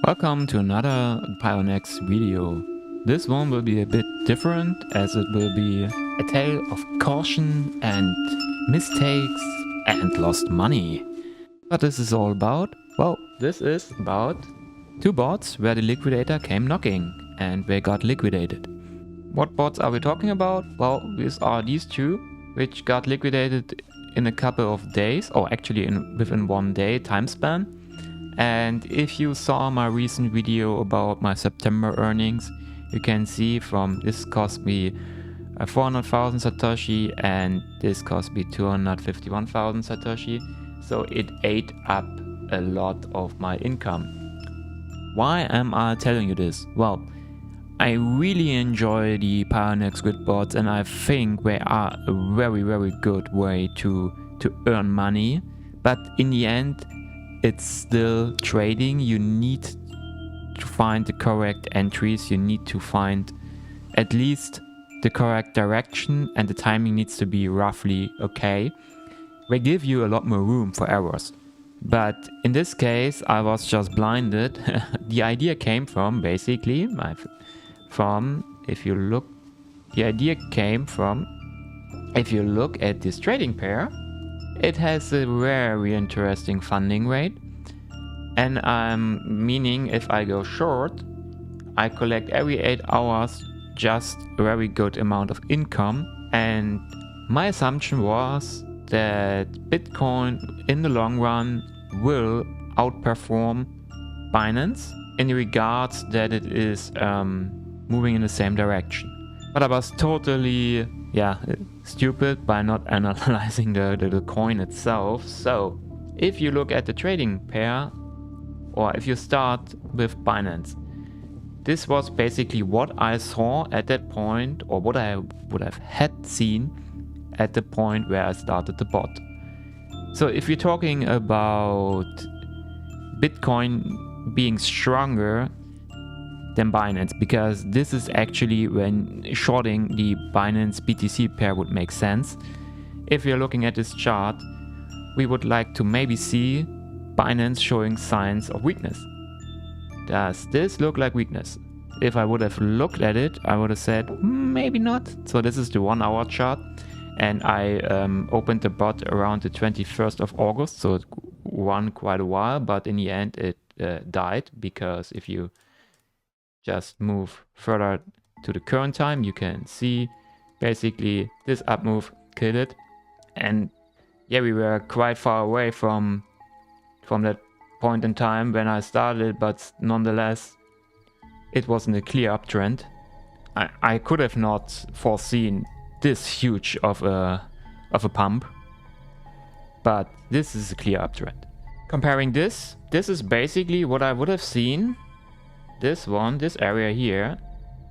Welcome to another Pionex video. This one will be a bit different as it will be a tale of caution and mistakes and lost money. What this is all about? Well, this is about two bots where the liquidator came knocking and they got liquidated. What bots are we talking about? Well, these are these two which got liquidated in a couple of days, or actually within 1 day time span. And if you saw my recent video about my September earnings, you can see from this cost me 400,000 Satoshi and this cost me 251,000 Satoshi. So it ate up a lot of my income. Why am I telling you this? Well, I really enjoy the Pionex grid bots and I think they are a very good way to earn money. But in the end, it's still trading. You need to find the correct entries. You need to find at least the correct direction and the timing needs to be roughly okay. They give you a lot more room for errors. But in this case, I was just blinded. The idea came from basically if you look at this trading pair, it has a very interesting funding rate, and meaning if I go short, I collect every 8 hours just a very good amount of income. And my assumption was that Bitcoin in the long run will outperform Binance in regards that it is moving in the same direction. But I was totally stupid by not analyzing the coin itself. So if you look at the trading pair, or if you start with Binance, this was basically what I saw at that point, or what I would have had seen at the point where I started the bot. So if you're talking about Bitcoin being stronger than Binance, because this is actually when shorting the Binance BTC pair would make sense. If you're looking at this chart, we would like to maybe see Binance showing signs of weakness. Does this look like weakness? If I would have looked at it, I would have said maybe not. So this is the 1 hour chart, and I opened the bot around the 21st of August, so it won quite a while, but in the end it died, because if you just move further to the current time, you can see basically this up move killed it. And yeah, we were quite far away from that point in time when I started, but nonetheless it wasn't a clear uptrend. I could have not foreseen this huge of a pump, but this is a clear uptrend. Comparing this is basically what I would have seen this area here,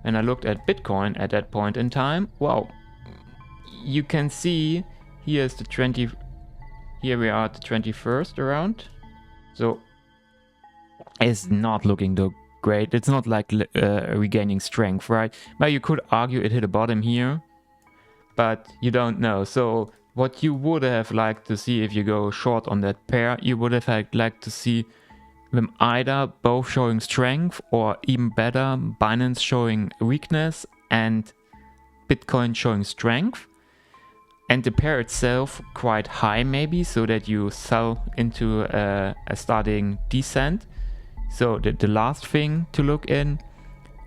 and I looked at Bitcoin at that point in time. Well, you can see here we are at the 21st around. So it's not looking too great. It's not like regaining strength, right? But you could argue it hit a bottom here, but you don't know. So what you would have liked to see if you go short on that pair, you would have liked to see them either both showing strength, or even better, Binance showing weakness and Bitcoin showing strength, and the pair itself quite high maybe, so that you sell into a starting descent. So the last thing to look in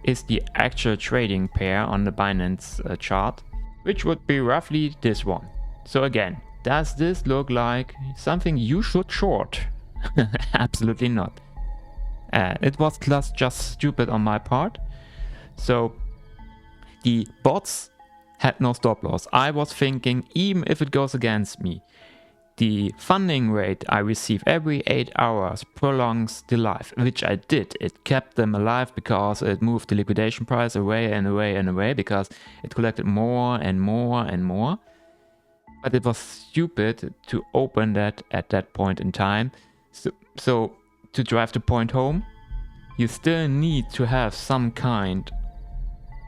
is the actual trading pair on the Binance chart, which would be roughly this one. So again, does this look like something you should short? Absolutely not. It was just stupid on my part. So the bots had no stop loss. I was thinking, even if it goes against me, the funding rate I receive every 8 hours prolongs the life, which I did. It kept them alive because it moved the liquidation price away and away and away, because it collected more and more and more. But it was stupid to open that at that point in time. So to drive the point home, you still need to have some kind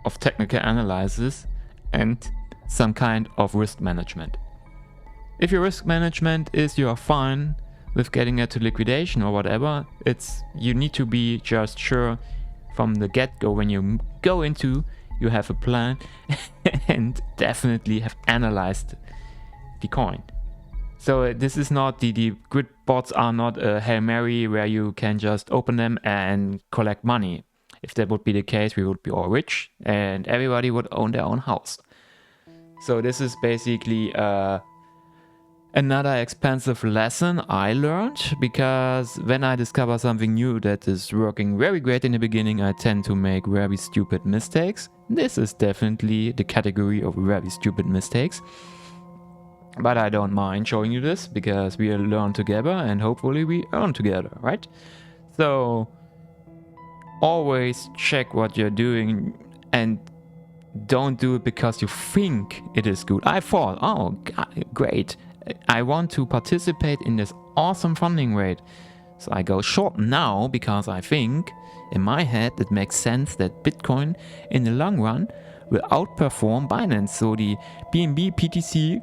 of technical analysis and some kind of risk management. If your risk management is you are fine with getting it to liquidation or whatever. You need to be just sure from the get-go when you go into, you have a plan and definitely have analyzed the coin. So this is not the grid bots are not a Hail Mary where you can just open them and collect money. If that would be the case, we would be all rich and everybody would own their own house. So this is basically another expensive lesson I learned, because when I discover something new that is working very great in the beginning, I tend to make very stupid mistakes. This is definitely the category of very stupid mistakes. But I don't mind showing you this because we learn together and hopefully we earn together, right? So always check what you're doing and don't do it because you think it is good. I thought, oh, great, I want to participate in this awesome funding rate. So I go short now because I think in my head it makes sense that Bitcoin in the long run will outperform Binance. So the BNB PTC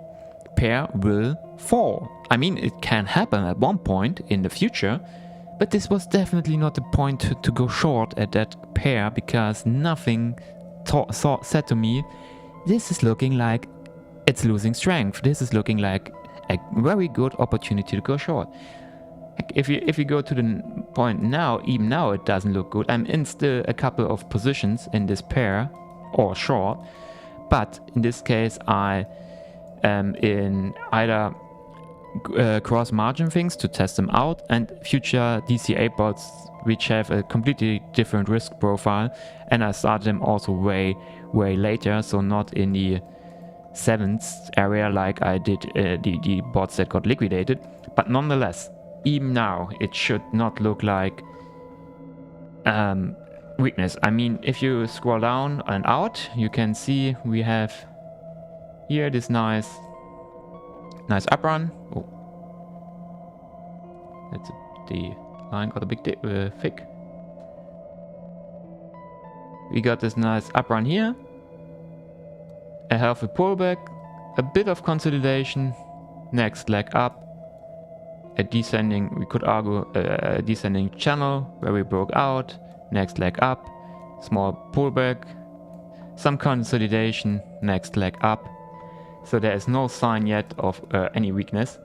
pair will fall. I mean, it can happen at one point in the future, but this was definitely not the point to go short at that pair, because nothing said to me, this is looking like it's losing strength. This is looking like a very good opportunity to go short. If you go to the point now, even now it doesn't look good. I'm in still a couple of positions in this pair or short, but in this case I am in either cross margin things to test them out and future DCA bots which have a completely different risk profile, and I started them also way later, so not in the 7th area like I did the bots that got liquidated, but nonetheless even now it should not look like weakness. I mean, if you scroll down and out, you can see we have here this nice up run. Oh, that's the line got a bit thick. We got this nice up run here, a healthy pullback, a bit of consolidation, next leg up, a descending, we could argue a descending channel where we broke out, next leg up, small pullback, some consolidation, next leg up. So there is no sign yet of any weakness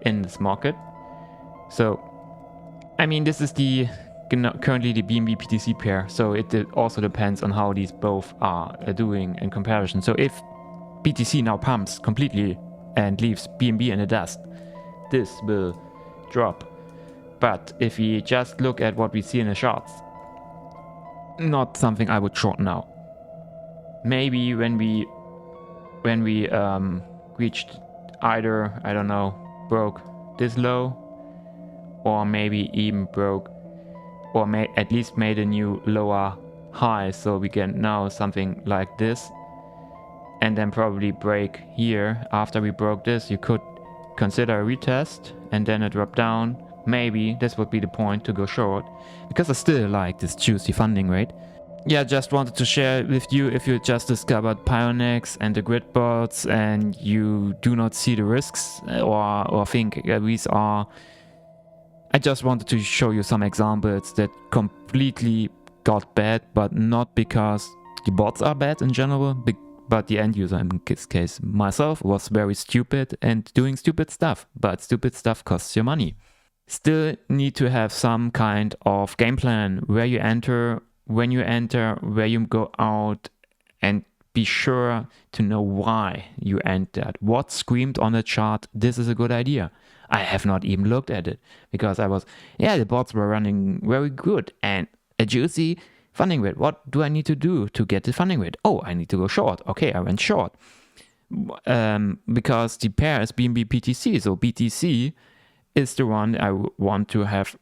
in this market. So I mean, this is currently the BNB PTC pair, so it also depends on how these both are doing in comparison. So if BTC now pumps completely and leaves BNB in the dust, this will drop. But if we just look at what we see in the charts, not something I would short now. Maybe when we reached either, I don't know, broke this low, or maybe even broke, or at least made a new lower high, so we can now something like this, and then probably break here. After we broke this, you could consider a retest and then a drop down. Maybe this would be the point to go short, because I still like this juicy funding rate. Yeah, just wanted to share with you, if you just discovered Pionex and the grid bots and you do not see the risks or think these are, I just wanted to show you some examples that completely got bad, but not because the bots are bad in general, but the end user, in this case myself, was very stupid and doing stupid stuff. But stupid stuff costs you money. Still need to have some kind of game plan, where you enter, when you enter, where you go out, and be sure to know why you entered. What screamed on the chart, this is a good idea. I have not even looked at it, because the bots were running very good and a juicy funding rate. What do I need to do to get the funding rate? Oh, I need to go short. Okay, I went short. Because the pair is BNB PTC, so BTC is the one I want to have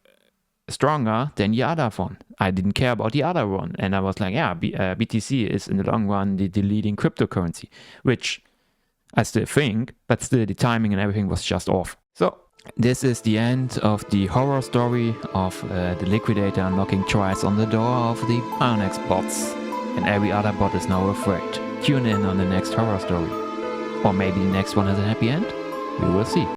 stronger than the other one. I didn't care about the other one, and I was like, yeah, BTC is in the long run the leading cryptocurrency, which I still think, but still the timing and everything was just off. So this is the end of the horror story of the liquidator knocking twice on the door of the Pionex bots, and every other bot is now afraid. Tune in on the next horror story. Or maybe the next one has a happy end. We will see.